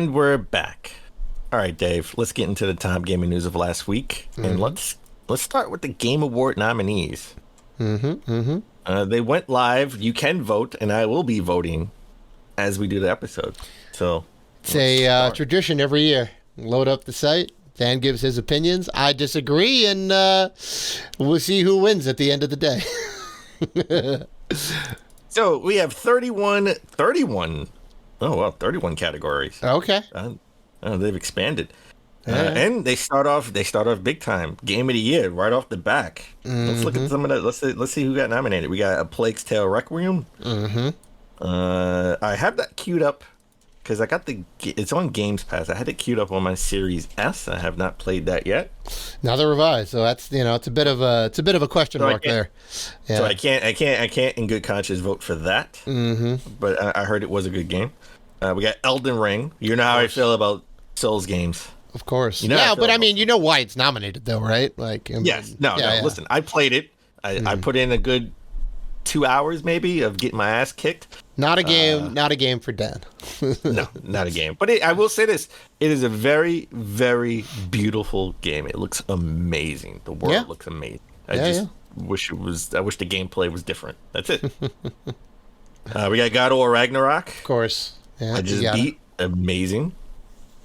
And we're back. All right, Dave, let's get into the top gaming news of last week. And let's start with the Game Award nominees. They went live. You can vote, and I will be voting as we do the episode. So it's a tradition every year. Load up the site. Dan gives his opinions. I disagree, and we'll see who wins at the end of the day. So we have 31. Oh, wow, 31 categories. Okay. They've expanded. And they start off big time. Game of the year right off the back. Let's look at some of that. Let's see who got nominated. We got A Plague's Tale Requiem. I have that queued up because I got it's on Games Pass. I had it queued up on my Series S. I have not played that yet. Another revised. So that's it's a bit of a question mark there. Yeah. So I can't in good conscience vote for that. But I heard it was a good game. We got Elden Ring. You know how I feel about Souls games. Of course. But I mean, you know why it's nominated though, right? Like, yes. No. Listen, I played it. I put in a good 2 hours maybe of getting my ass kicked. Not a game for Dan. No, not a game. But I will say this: it is a very, very beautiful game. It looks amazing. The world looks amazing. I wish the gameplay was different. That's it. We got God of War Ragnarok. Of course. Yeah, I just beat. Amazing.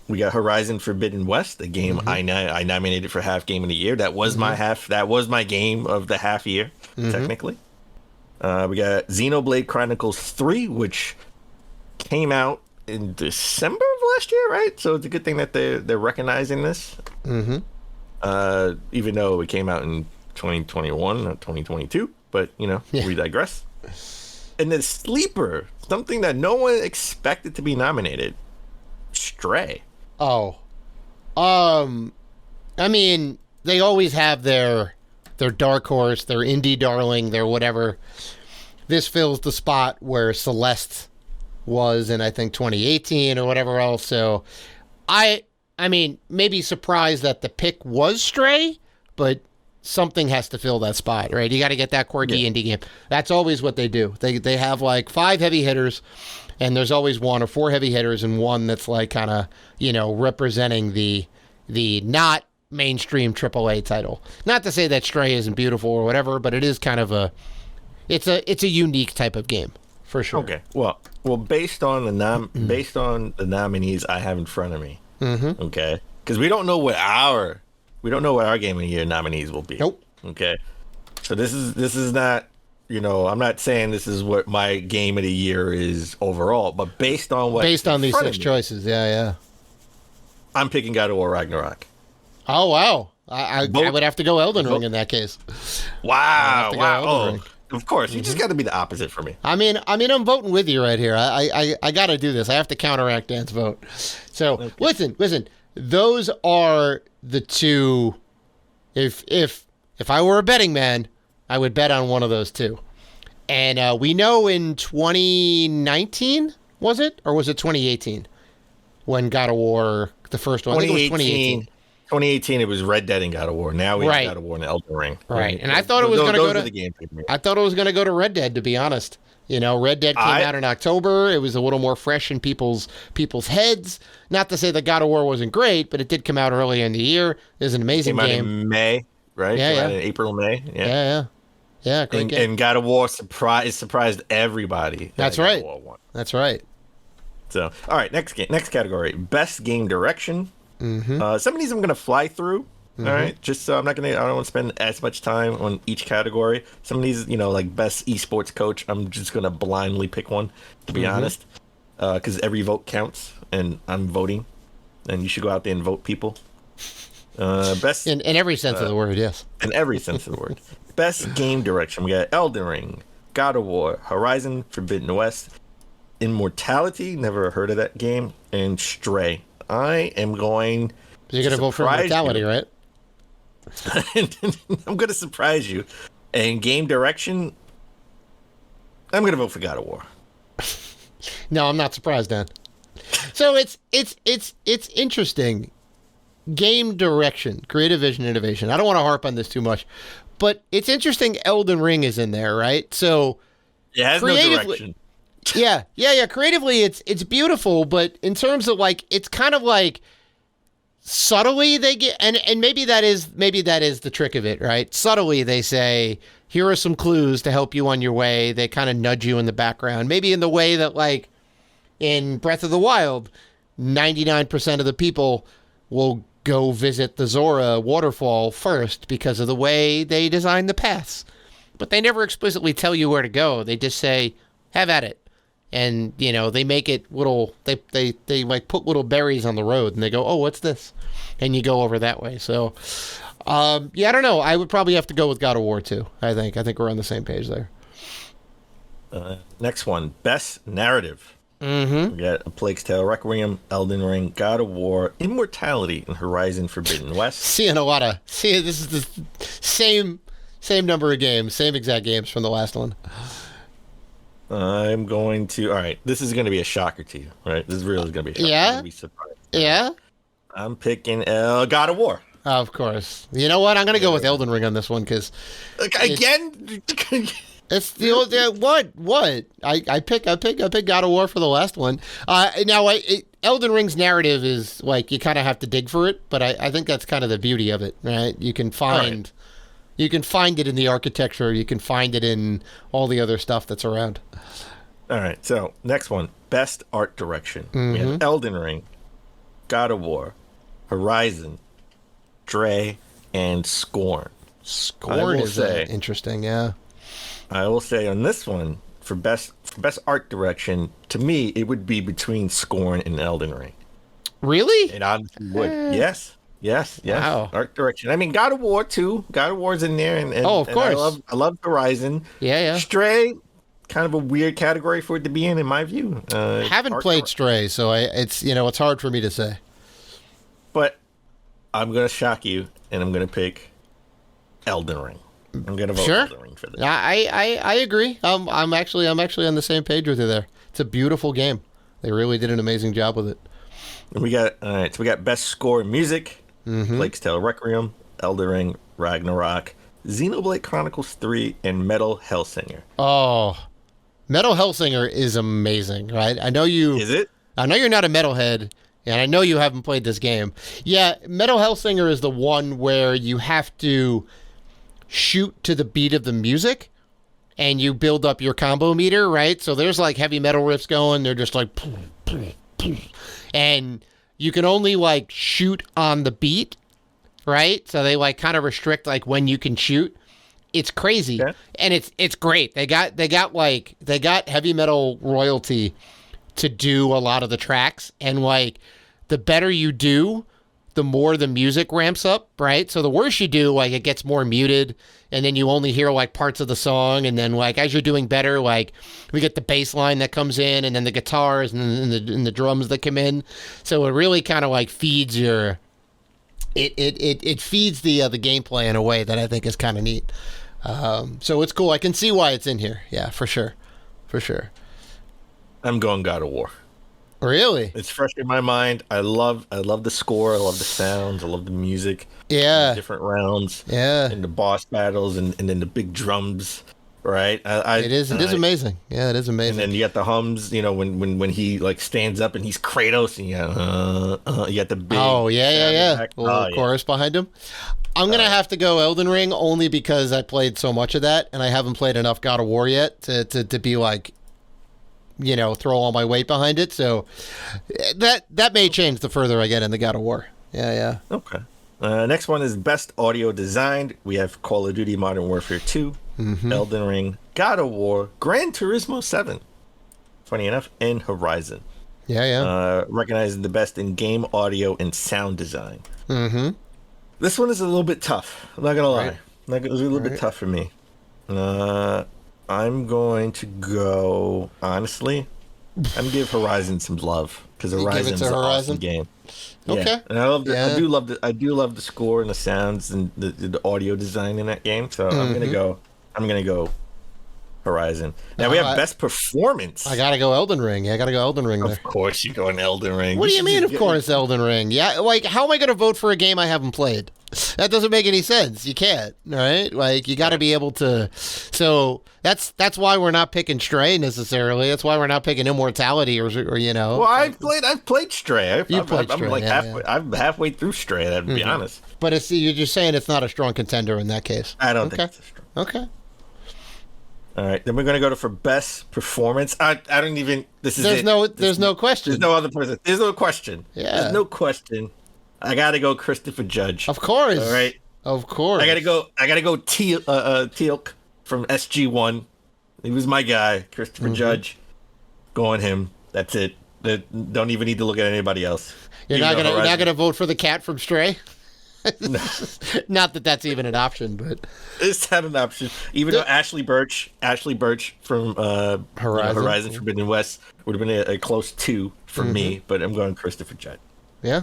We got Horizon Forbidden West, the game I nominated for half game of the year. That was my half. That was my game of the half year, technically. We got Xenoblade Chronicles 3, which came out in December of last year, right? So it's a good thing that they're recognizing this. Even though it came out in 2021 or 2022, but we digress. And then Sleeper, something that no one expected to be nominated, Stray. Oh, I mean, they always have their dark horse, their indie darling, their whatever. This fills the spot where Celeste was in, I think, 2018 or whatever else. So I mean, maybe surprised that the pick was Stray, but something has to fill that spot, right? You got to get that quirky indie game. That's always what they do. They have like 5 heavy hitters, and there's always 1 or 4 heavy hitters and one that's like kind of, representing the not mainstream AAA title. Not to say that Stray isn't beautiful or whatever, but it is kind of it's a unique type of game for sure. Okay. Well, based on the nominees I have in front of me. Okay. Because we don't know what our game of the year nominees will be. Nope. Okay. So this is not, I'm not saying this is what my game of the year is overall, but based on these 6 choices, I'm picking God of War Ragnarok. Oh wow! I would have to go Elden Ring in that case. Wow! Oh, of course, you just got to be the opposite for me. I mean, I'm voting with you right here. I got to do this. I have to counteract Dan's vote. So listen. Those are the 2. If I were a betting man, I would bet on one of those 2. And we know in 2019 was it, or was it 2018 when God of War, the first one? I think it was 2018. 2018, it was Red Dead and God of War. Now we have God of War and Elden Ring. Right, and I thought it was going to go to. I thought it was going to go to Red Dead. To be honest, Red Dead came out in October. It was a little more fresh in people's heads. Not to say that God of War wasn't great, but it did come out earlier in the year. It was an amazing game. Came out in May, right? Yeah, came out in April, May. Yeah. Great game. And God of War surprised everybody. That's right. That's right. So, all right, next category: Best Game Direction. Some of these I'm gonna fly through. All right, just so I don't want to spend as much time on each category. Some of these, like best esports coach, I'm just gonna blindly pick one, to be honest, because every vote counts, and I'm voting, and you should go out there and vote, people. Best in every sense of the word, yes. In every sense of the word. Best game direction: we got Elden Ring, God of War, Horizon Forbidden West, Immortality, never heard of that game, and Stray. I am going. You're going to vote for Immortality, right? I'm going to surprise you. And game direction, I'm going to vote for God of War. No, I'm not surprised, Dan. So it's interesting. Game direction, creative vision, innovation. I don't want to harp on this too much, but it's interesting. Elden Ring is in there, right? So it has no direction. Yeah. Creatively, it's beautiful, but in terms of like, it's kind of like subtly they get, and maybe that is the trick of it, right? Subtly they say, here are some clues to help you on your way. They kind of nudge you in the background, maybe in the way that like in Breath of the Wild, 99% of the people will go visit the Zora waterfall first because of the way they design the paths. But they never explicitly tell you where to go. They just say, have at it. And, you know, they make it little, they like put little berries on the road and they go, oh, what's this? And you go over that way. So, yeah, I don't know. I would probably have to go with God of War 2, I think. I think we're on the same page there. Next one, Best Narrative. Mm-hmm. We got A Plague's Tale, Requiem, Elden Ring, God of War, Immortality, and Horizon Forbidden West. This is the same number of games, same exact games from the last one. I'm going to, all right, this is going to be a shocker to you, right? This is really going to be a shocker. Yeah? You're gonna be surprised. Yeah? I'm picking God of War. Of course. You know what? I'm going to go with Elden Ring on this one because... Again? It's the old what? I pick God of War for the last one. Now Elden Ring's narrative is like you kind of have to dig for it, but I think that's kind of the beauty of it, right? You can find it in the architecture, you can find it in all the other stuff that's around. All right, so next one, Best Art Direction. Mm-hmm. We have Elden Ring, God of War, Horizon, Dre, and Scorn. Scorn is interesting, yeah. I will say on this one, for best art direction, to me, it would be between Scorn and Elden Ring. Really? It honestly would. Yes. Wow. Art direction. I mean, God of War too. God of War's in there, and oh, of course. I love Horizon. Yeah. Stray, kind of a weird category for it to be in my view. I haven't played Stray, so it's hard for me to say. But I'm gonna shock you, and I'm gonna pick Elden Ring. I'm gonna vote Elden Ring for this. I agree. I'm actually on the same page with you there. It's a beautiful game. They really did an amazing job with it. And we got best score in music. Mm-hmm. Plague's Tale, Requiem, Elden Ring, Ragnarok, Xenoblade Chronicles 3, and Metal Hellsinger. Oh, Metal Hellsinger is amazing, right? I know you. Is it? I know you're not a metalhead, and I know you haven't played this game. Yeah, Metal Hellsinger is the one where you have to shoot to the beat of the music and you build up your combo meter, right? So there's like heavy metal riffs going. They're just like, and you can only like shoot on the beat, right? So they like kind of restrict like when you can shoot. It's crazy. Yeah. And it's great. They got heavy metal royalty to do a lot of the tracks, and like the better you do, the more the music ramps up, right? So the worse you do, like it gets more muted, and then you only hear like parts of the song, and then like as you're doing better, like we get the bass line that comes in, and then the guitars and the drums that come in. So it really kind of like feeds your it feeds the gameplay in a way that I think is kind of neat. So it's cool. I can see why it's in here. Yeah, for sure. I'm going God of War. Really? It's fresh in my mind. I love the score. I love the sounds. I love the music. Yeah. The different rounds. Yeah. And the boss battles and then the big drums. Right. It is amazing. Yeah, it is amazing. And then you got the hums. You know, when he like stands up and he's Kratos, and you got the big. Oh yeah. Little chorus behind him. I'm gonna have to go Elden Ring only because I played so much of that, and I haven't played enough God of War yet to be like, you know, throw all my weight behind it. So that may change the further I get in the God of War. Yeah. Okay. Next one is Best Audio Designed. We have Call of Duty Modern Warfare 2, Elden Ring, God of War, Gran Turismo 7, funny enough, and Horizon. Yeah. Recognizing the best in game audio and sound design. Mm-hmm. This one is a little bit tough. I'm not gonna lie. Right. It was a little bit tough for me. I'm going to go, honestly, I'm gonna give Horizon some love because Horizon is an awesome game. Okay. Yeah. And I do love the score and the sounds and the audio design in that game. So I'm gonna go Horizon. Now we have best performance. I gotta go Elden Ring. Yeah, I gotta go Elden Ring there. Of course you're going Elden Ring. What do you mean, of course, Elden Ring? Yeah, like, how am I gonna vote for a game I haven't played? That doesn't make any sense. You can't, right? Like you got to be able to. So that's why we're not picking Stray necessarily. That's why we're not picking Immortality or you know. Well, I've played Stray. You played I'm Stray, like yeah, halfway. I'm halfway through Stray. To be honest, But it's, you're just saying it's not a strong contender in that case. I don't think it's a strong. Okay. All right, then we're gonna go to for best performance. I don't even. This is There's it. no question. There's no other person. There's no question. Yeah. There's no question. I gotta go Christopher Judge. Of course. All right. Of course. I gotta go Teal'c from SG1. He was my guy, Christopher Judge. Go on him. That's it. Don't even need to look at anybody else. You're not gonna vote for the cat from Stray. Not that that's even an option, but It's not an option. Even though Ashley Birch from Horizon Forbidden West would have been a close 2 for me, but I'm going Christopher Judge. yeah.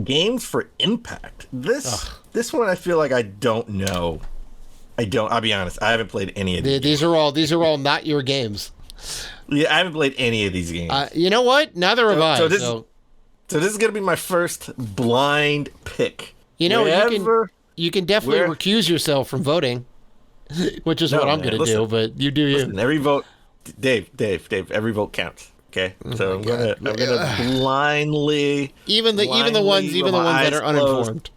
Games for impact. This one I feel like I don't know. I'll be honest. I haven't played any of these. These are all not your games. Yeah, I haven't played any of these games. You know what? Neither have I. So this is gonna be my first blind pick. You know, you can definitely recuse yourself from voting, which is what I'm going to do. But you do you. Listen, every vote, Dave, every vote counts. Okay, so I'm gonna blindly, even the ones that are uninformed,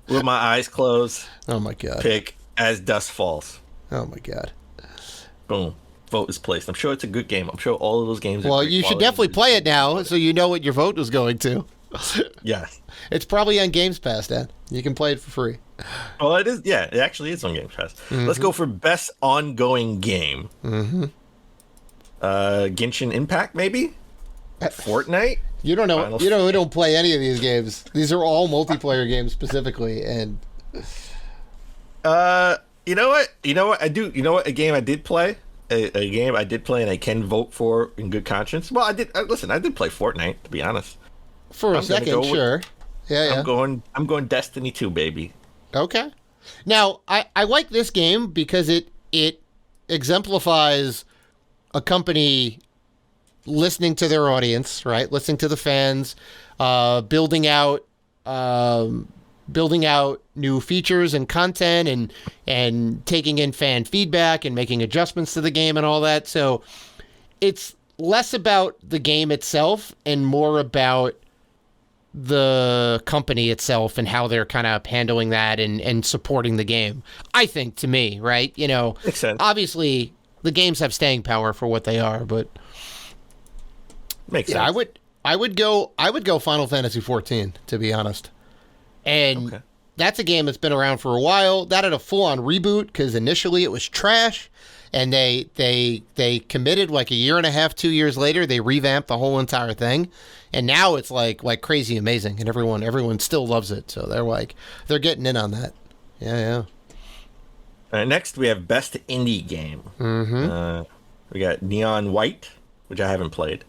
with my eyes closed. Oh my god! Pick As Dusk Falls. Oh my god! Boom. Vote is placed. I'm sure it's a good game. I'm sure all of those games. Well, you should definitely play it now, so you know what your vote is going to. Yes. It's probably on Games Pass, Dan. You can play it for free. Well, it is. Yeah, it actually is on Game Pass. Let's go for best ongoing game. Genshin Impact, maybe. Fortnite. You don't know. We don't play any of these games. These are all multiplayer games specifically, and. You know what? I do. You know what? A game I did play. A game I did play and I can vote for in good conscience. Well, I did. Listen, I did play Fortnite. To be honest. For a second, sure. Yeah. I'm going Destiny 2, baby. Okay. Now, I like this game because it exemplifies a company listening to their audience, right? Listening to the fans, building out new features and content and taking in fan feedback and making adjustments to the game and all that. So it's less about the game itself and more about the company itself and how they're kind of handling that and supporting the game. I think, to me, right? You know, makes sense. Obviously the games have staying power for what they are, but makes sense. I would go Final Fantasy 14, to be honest. And that's a game that's been around for a while. That had a full-on reboot because initially it was trash, and they committed like a year and a half, 2 years later, they revamped the whole entire thing, and now it's like crazy amazing, and everyone still loves it. So they're getting in on that. Yeah. Next we have best indie game. We got Neon White, which I haven't played.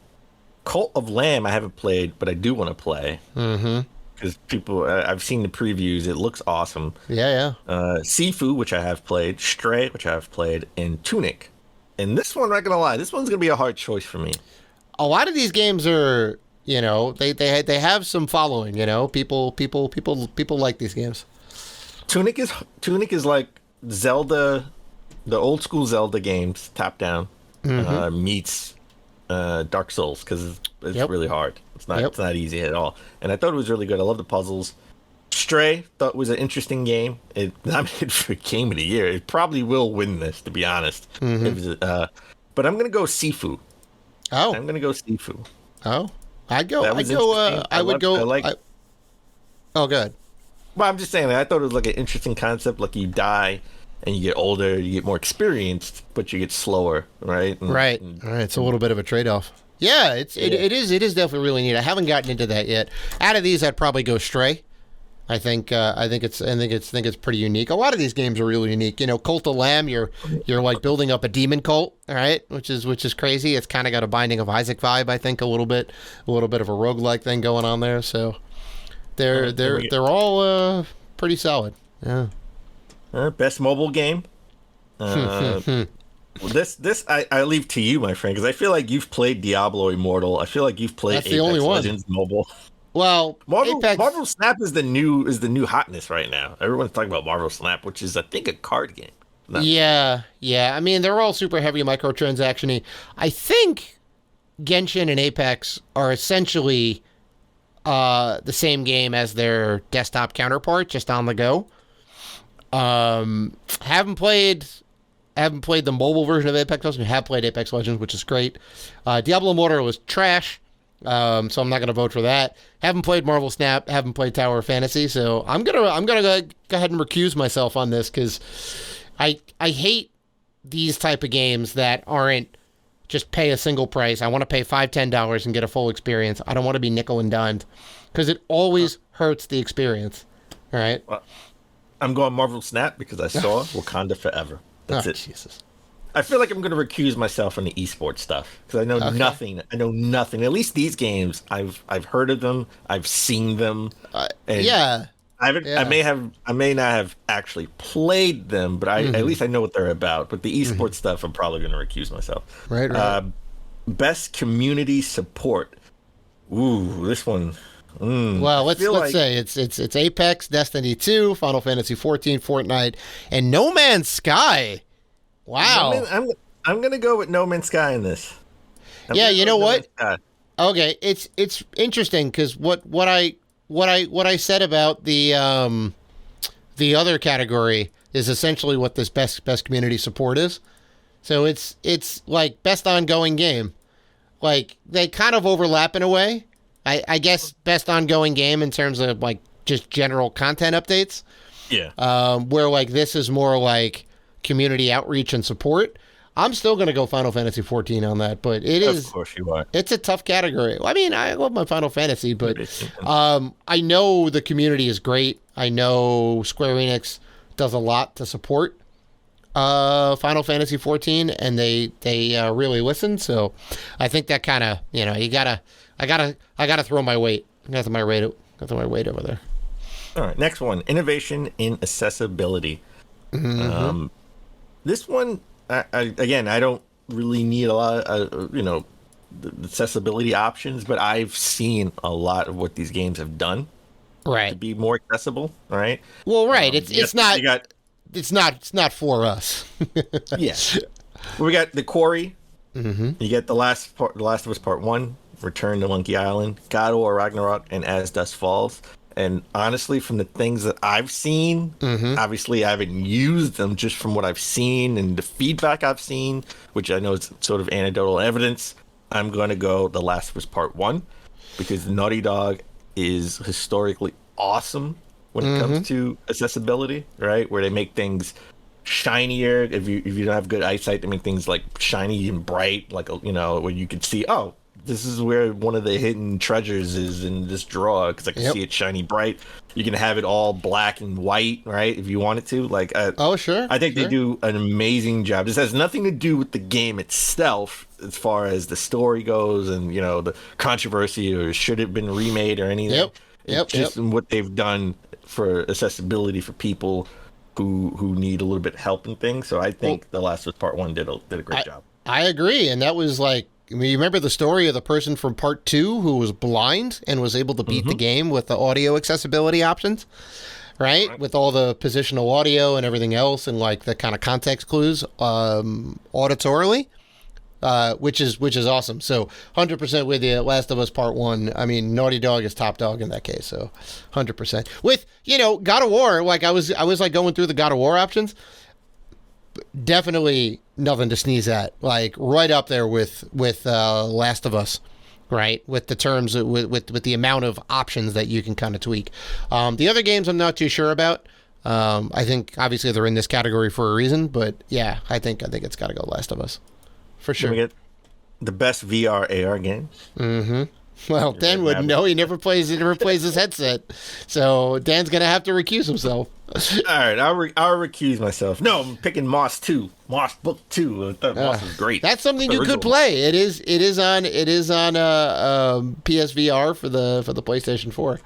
Cult of Lamb I haven't played, but I do want to play. Because I've seen the previews. It looks awesome. Yeah. Sifu, which I have played. Stray, which I have played. And Tunic. And this one, I'm not going to lie, this one's going to be a hard choice for me. A lot of these games are, they have some following, People like these games. Tunic is like Zelda, the old school Zelda games, top down, meets Dark Souls, because it's really hard. It's not easy at all. And I thought it was really good. I love the puzzles. Stray, thought was an interesting game. It nominated for Game of the Year. It probably will win this, to be honest. But I'm gonna go Sifu. Oh, I'm gonna go Sifu. Oh, go. Good. Well, I'm just saying, I thought it was like an interesting concept. Like you die and you get older, you get more experienced, but you get slower, right? Right. It's a little bit of a trade-off. Yeah, it is definitely really neat. I haven't gotten into that yet. Out of these, I'd probably go Stray. I think it's pretty unique. A lot of these games are really unique. Cult of Lamb, you're like building up a demon cult, all right? Which is crazy. It's kind of got a Binding of Isaac vibe, I think, a little bit of a roguelike thing going on there. So they're all pretty solid. Yeah. Best mobile game. This I leave to you, my friend, because I feel like you've played Diablo Immortal. I feel like you've played That's Apex the only one. Legends Mobile. Well, Apex. Marvel Snap is the new hotness right now. Everyone's talking about Marvel Snap, which is I think a card game. Yeah. I mean, they're all super heavy microtransaction-y. I think Genshin and Apex are essentially the same game as their desktop counterpart, just on the go. Haven't played the mobile version of Apex Legends. Have played Apex Legends, which is great. Diablo Immortal was trash, so I'm not gonna vote for that. Haven't played Marvel Snap. Haven't played Tower of Fantasy, so I'm gonna go ahead and recuse myself on this because I hate these type of games that aren't just pay a single price. I want to pay $5-10 and get a full experience. I don't want to be nickel and dimed because it always hurts the experience. All right. Well, I'm going Marvel Snap because I saw Wakanda Forever. That's it. Jesus. I feel like I'm going to recuse myself from the esports stuff because I know nothing. I know nothing. At least these games, I've heard of them. I've seen them. Yeah. I may not have actually played them, but at least I know what they're about. But the esports stuff, I'm probably going to recuse myself. Right. Best community support. Ooh, this one. Well, let's say it's Apex, Destiny 2, Final Fantasy 14, Fortnite, and No Man's Sky. Wow. I'm gonna go with No Man's Sky in this. Yeah, you know what? Okay, it's interesting because what I said about the other category is essentially what this best community support is. So it's like best ongoing game. Like they kind of overlap in a way. I guess best ongoing game in terms of like just general content updates. Yeah. Where like this is more like community outreach and support. I'm still going to go Final Fantasy 14 on that, but it is. Of course you are. It's a tough category. I mean, I love my Final Fantasy, but I know the community is great. I know Square Enix does a lot to support Final Fantasy 14, and they really listen. So I think that kind of I gotta throw my weight. I got my weight over there. All right, next one: innovation in accessibility. Mm-hmm. This one, I don't really need a lot of the accessibility options, but I've seen a lot of what these games have done, right, to be more accessible. Right. Well, right. It's not for us. Yeah. We got The Quarry. Mm-hmm. You get The Last of Us Part 1, Return to Monkey Island, God of War Ragnarok, and As Dusk Falls. And honestly, from the things that I've seen, obviously I haven't used them, just from what I've seen and the feedback I've seen, which I know is sort of anecdotal evidence, I'm going to go The Last of Us Part 1, because Naughty Dog is historically awesome when it comes to accessibility, right? Where they make things shinier. If you don't have good eyesight, they make things like shiny and bright, like where you can see, oh, this is where one of the hidden treasures is in this drawer, because I can see it shiny bright. You can have it all black and white, right? If you wanted to. Like, oh, sure. I think they do an amazing job. This has nothing to do with the game itself, as far as the story goes, and the controversy or should it have been remade or anything. Just what they've done for accessibility for people who need a little bit of help and things. So I think The Last of Us Part 1 did a great job. I agree, and that was like, I mean, you remember the story of the person from Part 2 who was blind and was able to beat the game with the audio accessibility options, right? With all the positional audio and everything else, and like the kind of context clues auditorily, which is awesome. So 100% with you. Last of Us Part 1. I mean, Naughty Dog is top dog in that case. So 100%. With God of War, like I was like going through the God of War options. Definitely nothing to sneeze at. Like right up there with Last of Us, right? With the terms, with the amount of options that you can kind of tweak. The other games I'm not too sure about. I think obviously they're in this category for a reason, but yeah, I think it's got to go Last of Us for sure. We get the best VR AR game. Mm-hmm. Well, Dan wouldn't know. He never plays his headset, so Dan's gonna have to recuse himself. All right, I'll recuse myself. No, I'm picking Moss 2. Moss Book 2. I thought Moss was great. That's something you could play. It is on PSVR for the PlayStation 4. All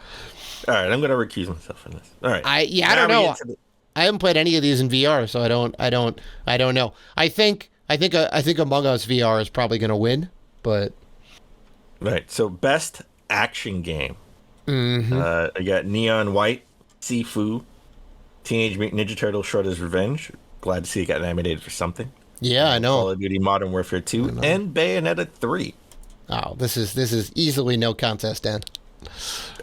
right, I'm gonna recuse myself in this. All right. I don't know. I haven't played any of these in VR, so I don't know. I think Among Us VR is probably gonna win, but. Right. So best action game. I got Neon White, Sifu, Teenage Mutant Ninja Turtles: Shredder's Revenge. Glad to see it got nominated for something. Yeah, I know. Call of Duty: Modern Warfare 2 and Bayonetta 3. Oh, this is easily no contest, Dan.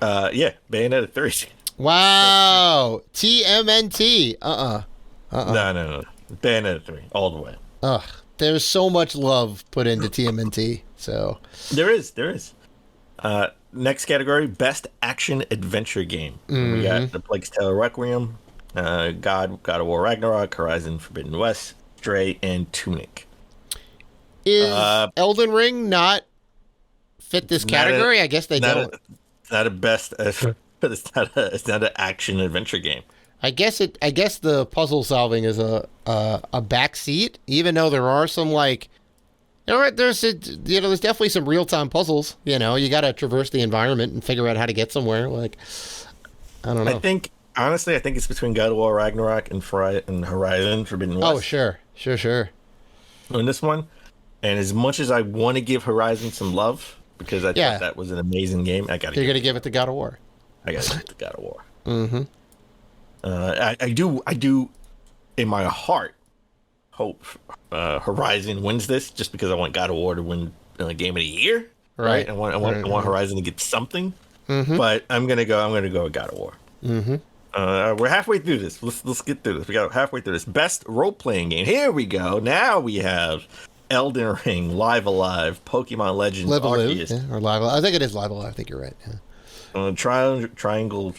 Yeah, Bayonetta 3. Wow, TMNT. No. Bayonetta 3, all the way. Ugh, there's so much love put into TMNT. So There is. Next category, Best Action Adventure Game. We got The Plague's Tale: Requiem, God of War Ragnarok, Horizon Forbidden West, Stray, and Tunic. is Elden Ring not fit this category? I guess they don't. It's not a best, but it's not an action adventure game. I guess the puzzle solving is a back seat, even though there are some there's definitely some real time puzzles. You got to traverse the environment and figure out how to get somewhere. I don't know. I think it's between God of War Ragnarok and Horizon Forbidden West. Oh, sure. On this one, and as much as I want to give Horizon some love because I thought that was an amazing game, you're gonna give it to God of War. I gotta give it to God of War. Mm-hmm. I do, in my heart, hope Horizon wins this just because I want God of War to win Game of the Year. Right. I want Horizon to get something. Mm-hmm. But I'm gonna go with God of War. Mm-hmm. We're halfway through this. Let's get through this. We got halfway through this. Best role playing game. Here we go. Now we have Elden Ring, Live Alive, Pokemon Legends, Arceus. Yeah, or Live Alive. I think it is Live Alive. I think you're right. Yeah. Triangle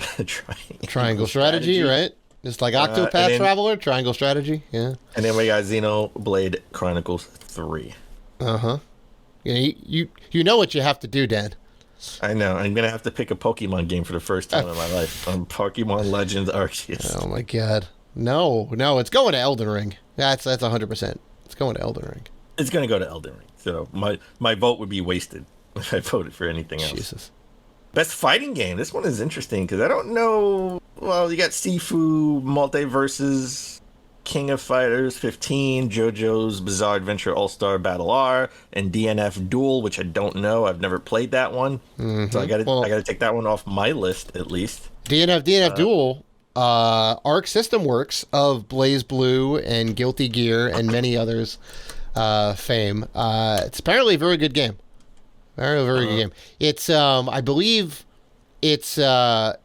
Strategy, right? It's like Octopath Traveler, Triangle Strategy, yeah. And then we got Xenoblade Chronicles 3. Uh-huh. You know what you have to do, Dan. I know. I'm going to have to pick a Pokemon game for the first time in my life. Pokemon Legends Arceus. Oh, my God. No, it's going to Elden Ring. That's 100%. It's going to Elden Ring. It's going to go to Elden Ring. So my vote would be wasted if I voted for anything else. Jesus. Best fighting game. This one is interesting because I don't know. Well, you got Sifu, Multiverses, King of Fighters 15, JoJo's Bizarre Adventure All-Star Battle R, and DNF Duel, which I don't know. I've never played that one, so I got to take that one off my list at least. DNF Duel, Arc System Works of Blaze Blue and Guilty Gear and many others fame. It's apparently a very good game. Very, very good game. It's I believe it's I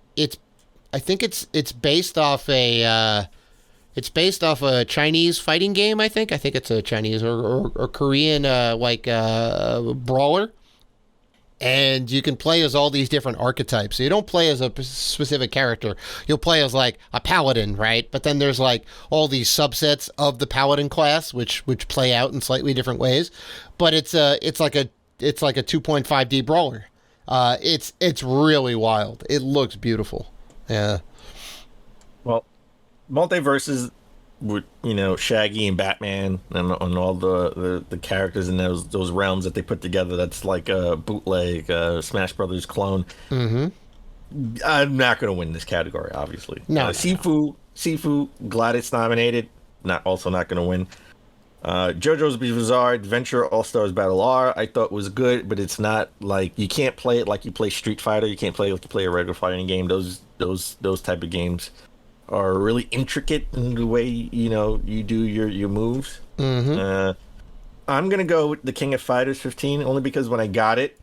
think it's based off a Chinese fighting game. I think it's a Chinese or Korean brawler, and you can play as all these different archetypes. So you don't play as a specific character. You'll play as like a paladin, right? But then there's like all these subsets of the paladin class, which play out in slightly different ways. But it's like a 2.5D brawler. It's really wild. It looks beautiful. Yeah. Well, Multiverses with Shaggy and Batman and all the characters in those realms that they put together. That's like a bootleg Smash Brothers clone. Mm-hmm. I'm not going to win this category, obviously. No. Sifu, glad it's nominated. Not going to win. JoJo's Bizarre Adventure All-Stars Battle R, I thought was good, but it's not like you can't play it like you play Street Fighter. You can't play it like you play a regular fighting game. Those type of games are really intricate in the way you do your moves. Mm-hmm. I'm gonna go with the King of Fighters 15 only because when I got it,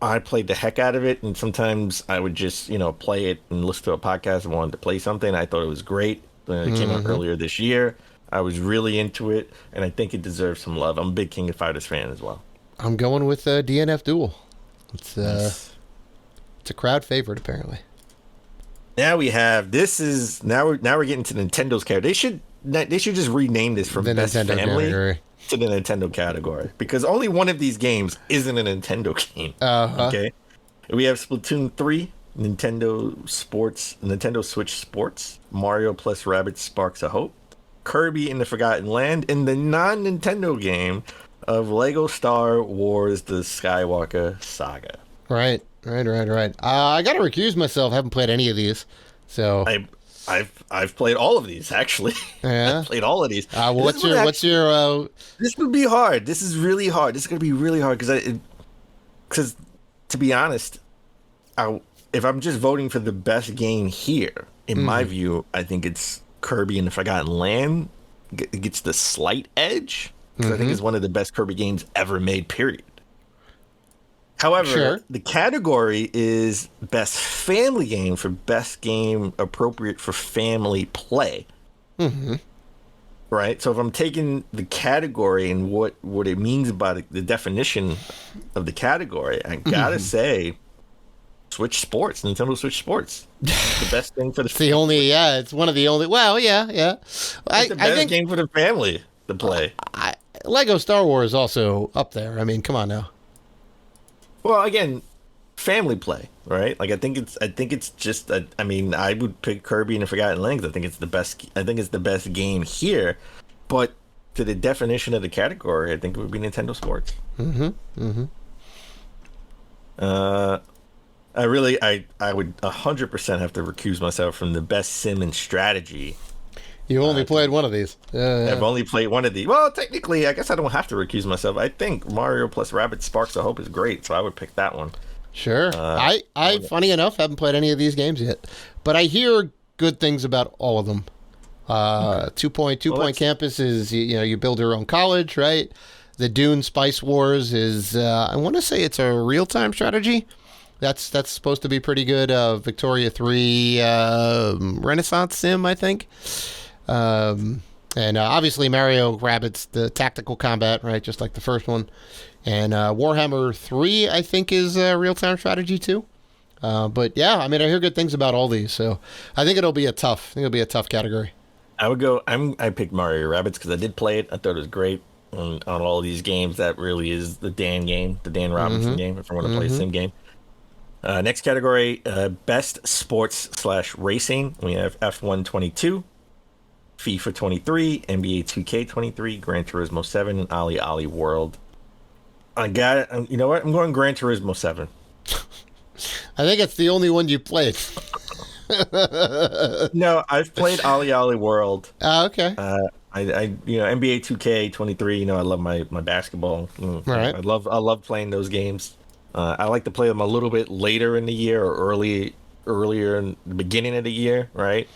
I played the heck out of it, and sometimes I would just play it and listen to a podcast and wanted to play something. I thought it was great. It came out earlier this year. I was really into it, and I think it deserves some love. I'm a big King of Fighters fan as well. I'm going with DNF Duel. It's a crowd favorite apparently. Now we have now we're getting to Nintendo's category. They should just rename this from the Best Nintendo Family category to the Nintendo category because only one of these games isn't a Nintendo game. Uh-huh. Okay, we have Splatoon 3, Nintendo Switch Sports, Mario plus Rabbids Sparks of Hope, Kirby in the Forgotten Land, and the non-Nintendo game of Lego Star Wars: The Skywalker Saga. Right. I got to recuse myself. I haven't played any of these, so I've played all of these actually. Yeah, I've played all of these. What's your? This would be hard. This is really hard. This is gonna be really hard because to be honest, if I'm just voting for the best game here, in my view, I think it's Kirby and the Forgotten Land gets the slight edge, because I think it's one of the best Kirby games ever made, period. However, the category is best family game for best game appropriate for family play. Right? So if I'm taking the category and what it means about the definition of the category, I gotta say Switch Sports, Nintendo Switch Sports. The best thing for the It's the only, it's one of the only, well, yeah. It's the best game for the family to play. Lego Star Wars is also up there. I mean, come on now. Well, again, family play, right? Like I think it's just I mean, I would pick Kirby and the Forgotten Land. I think it's the best game here, but to the definition of the category, I think it would be Nintendo Sports. I would 100% have to recuse myself from the best sim and strategy. You only played one of these. I've only played one of these. Well, technically, I guess I don't have to recuse myself. I think Mario plus Rabbids Sparks of Hope is great, so I would pick that one. Sure. I funny enough, haven't played any of these games yet, but I hear good things about all of them. Two Point Campus is, you build your own college, right? The Dune Spice Wars is, I want to say it's a real-time strategy. That's supposed to be pretty good. Victoria 3 Renaissance Sim, I think. And obviously Mario Rabbids, the tactical combat, right? Just like the first one. And Warhammer 3, I think, is real-time strategy too. But yeah, I mean, I hear good things about all these, so I think it'll be a tough category. I picked Mario Rabbids because I did play it. I thought it was great on all of these games. That really is the Dan game, the Dan Robinson game, if I want to play a sim game. Next category, best sports / racing. We have F1 22, FIFA 23, NBA 2K 23, Gran Turismo 7, and Ali Ali World. I got it. You know what? I'm going Gran Turismo 7. I think it's the only one you played. No, I've played Ali Ali World. Okay. NBA 2K 23. I love my basketball. Right. I love playing those games. I like to play them a little bit later in the year or earlier in the beginning of the year, right?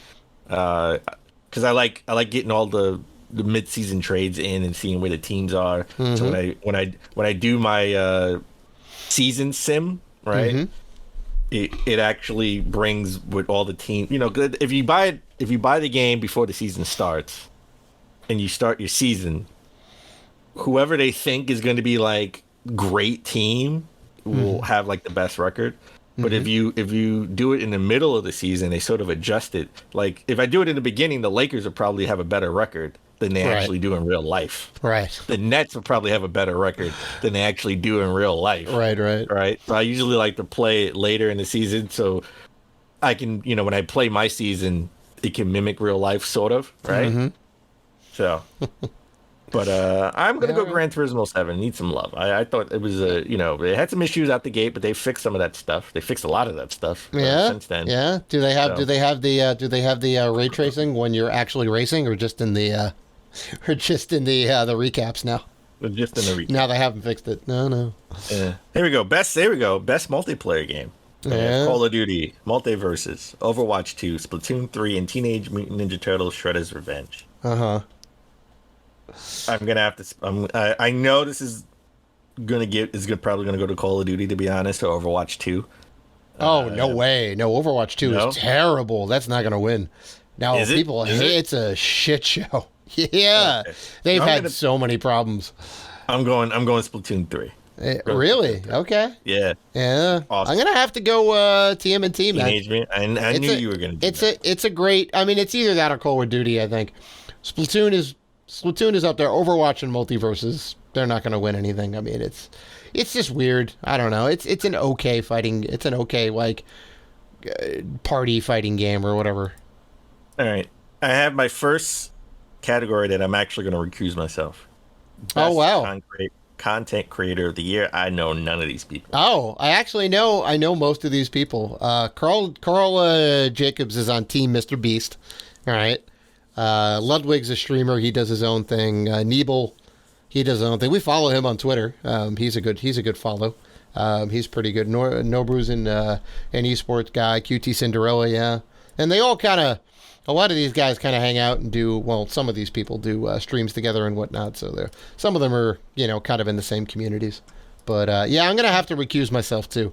Because I like getting all the mid-season trades in and seeing where the teams are. So when I do my season sim, right? It actually brings with all the team. Good if you buy the game before the season starts, and you start your season, whoever they think is going to be like great team will have like the best record. But if you do it in the middle of the season, they sort of adjust it. Like if I do it in the beginning, the Lakers will probably have a better record than they actually do in real life. Right. The Nets will probably have a better record than they actually do in real life. Right. So I usually like to play it later in the season so I can, when I play my season, it can mimic real life sort of, right? So but I'm going to go Gran Turismo 7. Need some love. I thought it was it had some issues out the gate, but they fixed some of that stuff. They fixed a lot of that stuff since then. Yeah. Do they have the ray tracing when you're actually racing, or just in the the recaps now? Just in the recaps. Now they haven't fixed it. No. Yeah. Here we go. Best multiplayer game. Call of Duty, Multiverses, Overwatch 2, Splatoon 3, and Teenage Mutant Ninja Turtles: Shredder's Revenge. I'm gonna have to. I know this is probably gonna go to Call of Duty, to be honest, or Overwatch 2. Oh, no way! No, Overwatch 2 is terrible. That's not gonna win. Now people hate it's a shit show. Yeah, they've had so many problems. I'm going Splatoon 3. Really? Okay. Yeah. Awesome. I'm gonna have to go TMNT, man. I knew you were gonna do that. It's a great. I mean, it's either that or Call of Duty. I think Splatoon is up there. Overwatch and Multiverses, they're not gonna win anything. I mean, it's just weird. I don't know. It's an okay fighting. It's an okay party fighting game or whatever. All right. I have my first category that I'm actually going to recuse myself. Oh, wow. Content creator of the year. I know none of these people. Oh, I actually know. I know most of these people. Carl Jacobs is on Team Mr. Beast. All right. Ludwig's a streamer. He does his own thing. Nebel, he does his own thing. We follow him on Twitter. He's a good follow. He's pretty good. Nobu's an esports guy. QT Cinderella, yeah. And they all kind of, a lot of these guys kind of hang out and do, well, some of these people do streams together and whatnot. So some of them are, kind of in the same communities. But yeah, I'm gonna have to recuse myself too,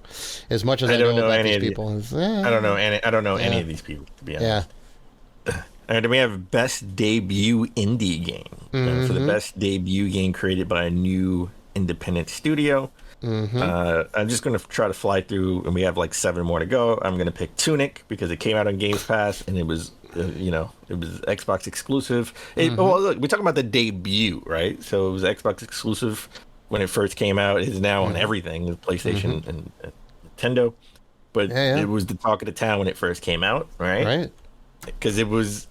as much as I know about these people. I don't know any of these people, to be honest. Yeah. All right, then we have best debut indie game. For the best debut game created by a new independent studio. I'm just going to try to fly through, and we have like 7 more to go. I'm going to pick Tunic because it came out on Games Pass, and it was, it was Xbox exclusive. Well, look, we're talking about the debut, right? So it was Xbox exclusive when it first came out. It is now on everything, the PlayStation and Nintendo. But it was the talk of the town when it first came out, right? Right. Because it was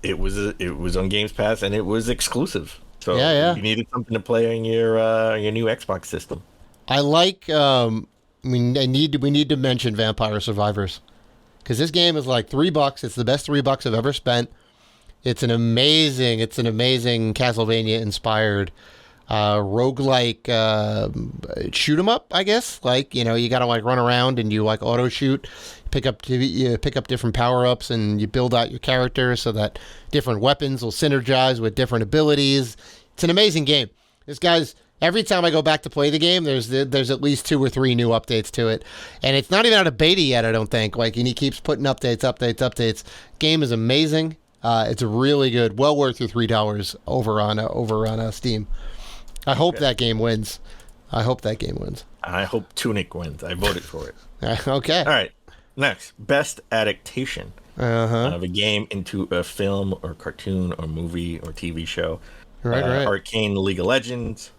on Games Pass and it was exclusive. So you needed something to play on your new Xbox system. I like. We need to mention Vampire Survivors because this game is like $3. It's the best $3 I've ever spent. It's an amazing Castlevania inspired roguelike shoot 'em up, I guess. Like, you gotta like run around and you like auto shoot, pick up different power ups, and you build out your character so that different weapons will synergize with different abilities. It's an amazing game. This guy's. Every time I go back to play the game, there's at least 2 or 3 new updates to it, and it's not even out of beta yet. I don't think. Like, and he keeps putting updates. Game is amazing. It's really good. Well worth your $3 over on Steam. I hope that game wins. I hope Tunic wins. I voted for it. Okay. All right. Next, best adaptation of a game into a film or cartoon or movie or TV show. Right. Arcane League of Legends.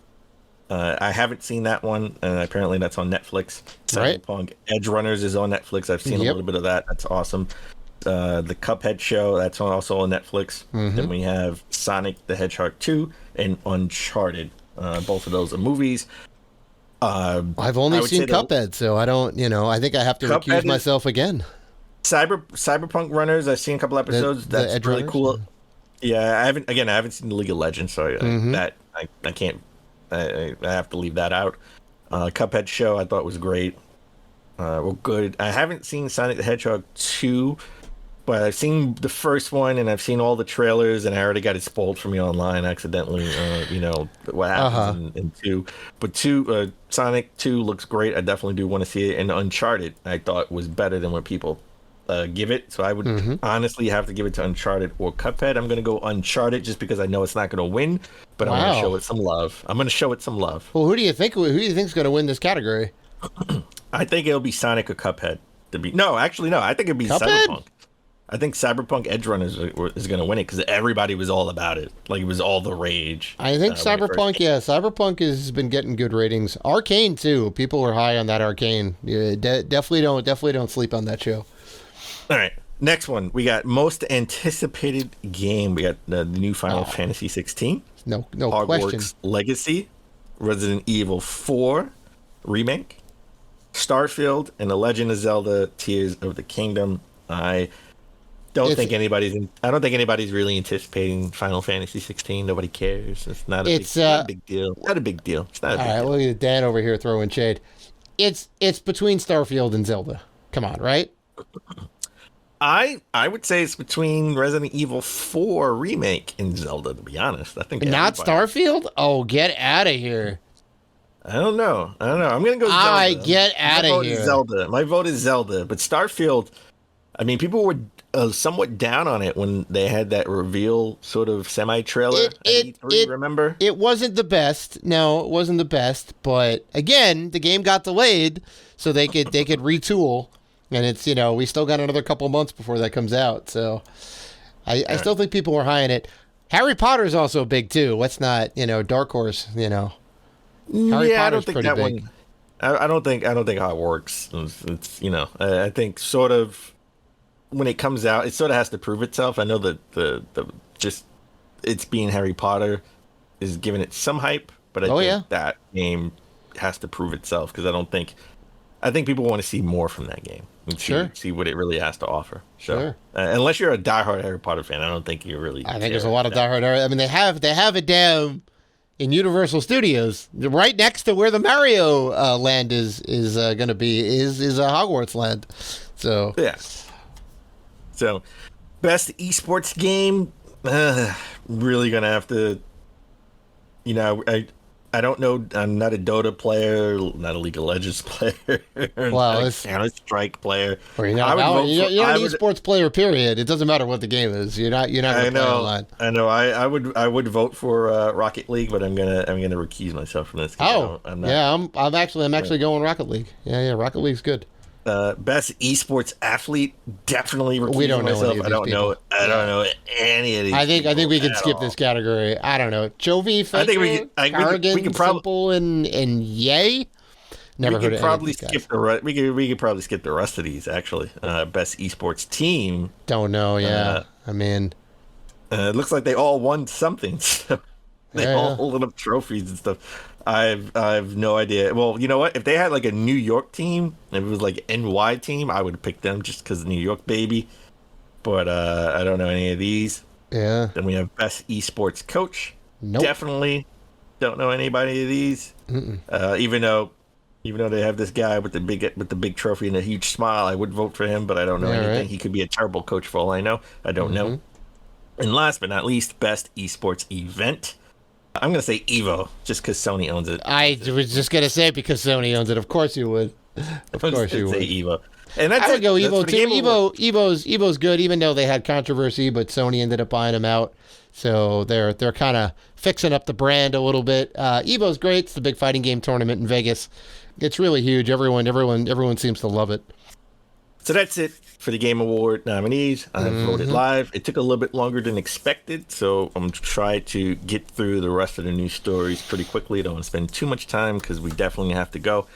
I haven't seen that one. Apparently, that's on Netflix. Cyberpunk Edge Runners is on Netflix. I've seen a little bit of that. That's awesome. The Cuphead show, that's also on Netflix. Then we have Sonic the Hedgehog 2 and Uncharted. Both of those are movies. I've only seen Cuphead, so I don't. I think I have to recuse myself again. Cyberpunk Runners. I've seen a couple episodes. That's really Runners? Cool. Yeah, I haven't seen the League of Legends, so that I can't. I have to leave that out. Cuphead show I thought was great. Good. I haven't seen Sonic the Hedgehog 2, but I've seen the first one and I've seen all the trailers, and I already got it spoiled for me online accidentally. What happens in 2. But Sonic 2 looks great. I definitely do want to see it. And Uncharted I thought was better than what people give it. So I would honestly have to give it to Uncharted or Cuphead. I'm going to go Uncharted just because I know it's not going to win, but I'm going to show it some love. Well, who do you think is going to win this category? I think it'll be Sonic or Cuphead. No. I think it'll be Cuphead? Cyberpunk. I think Cyberpunk Edge Runners is going to win it because everybody was all about it. Like, it was all the rage. I think Cyberpunk has been getting good ratings. Arcane too. People were high on that Arcane. Yeah, definitely don't sleep on that show. All right, next one. We got most anticipated game. We got the new Final Fantasy 16. No Hogwarts question. Legacy, Resident Evil 4 remake, Starfield, and The Legend of Zelda: Tears of the Kingdom. I don't think anybody's really anticipating Final Fantasy 16. Nobody cares. It's not a big deal. Not a big deal. It's not a big deal. Look at Dan over here throwing shade. It's between Starfield and Zelda. Come on, right? I would say it's between Resident Evil 4 remake and Zelda, to be honest. I think not Starfield? Oh, get out of here. I don't know. I'm going to go Zelda. Get out of here. Zelda. My vote is Zelda. But Starfield, I mean, people were somewhat down on it when they had that reveal sort of semi-trailer at E3, remember? It wasn't the best. No, it wasn't the best. But again, the game got delayed so they could retool. And it's, we still got another couple months before that comes out. So I still think people were high on it. Harry Potter's also big too. Let's not, Dark Horse, Harry Potter's I don't think that big. One. I don't think how it works. It's I think sort of when it comes out, it sort of has to prove itself. I know that the just it's being Harry Potter is giving it some hype, but I think that game has to prove itself because I think people want to see more from that game. And see what it really has to offer. So, unless you're a diehard Harry Potter fan, I don't think you really. I think there's a lot of diehard. I mean, they have a damn in Universal Studios, right next to where the Mario land is going to be, is a Hogwarts land. So yeah. So, best esports game. Really gonna have to. I don't know. I'm not a Dota player, not a League of Legends player, Well, not a Counter-Strike player. Or you're not an esports player. Period. It doesn't matter what the game is. You're not. I know. I know. I would vote for Rocket League, but I'm gonna recuse myself from this. Oh, I'm not, yeah. I'm actually going Rocket League. Yeah. Rocket League's good. Best esports athlete, definitely recusing we don't know myself. I don't know any of these. I think we could skip this category. I don't know. Chovy, Faker, I think we could probably Simple, and Yay. Never heard of probably skip the rest. We could probably skip the rest of these. Actually, best esports team. Don't know. Yeah, I mean, it looks like they all won something. So they all lit up trophies and stuff. I've no idea. Well, you know what? If they had like a New York team, if it was like NY team, I would have picked them just because New York baby. But I don't know any of these. Yeah. Then we have best esports coach. Nope. Definitely don't know anybody of these. Even though they have this guy with the big trophy and a huge smile, I would vote for him. But I don't know anything. Right. He could be a terrible coach for all I know. I don't know. And last but not least, best esports event. I'm going to say Evo, just because Sony owns it. I was just going to say because Sony owns it. Of course you would. Of course you would. Say Evo. And that's I would go Evo, too. Evo's good, even though they had controversy, but Sony ended up buying them out. So they're kind of fixing up the brand a little bit. Evo's great. It's the big fighting game tournament in Vegas. It's really huge. Everyone seems to love it. So that's it for the Game Award nominees. I voted live. It took a little bit longer than expected, so I'm trying to get through the rest of the news stories pretty quickly. Don't want to spend too much time because we definitely have to go.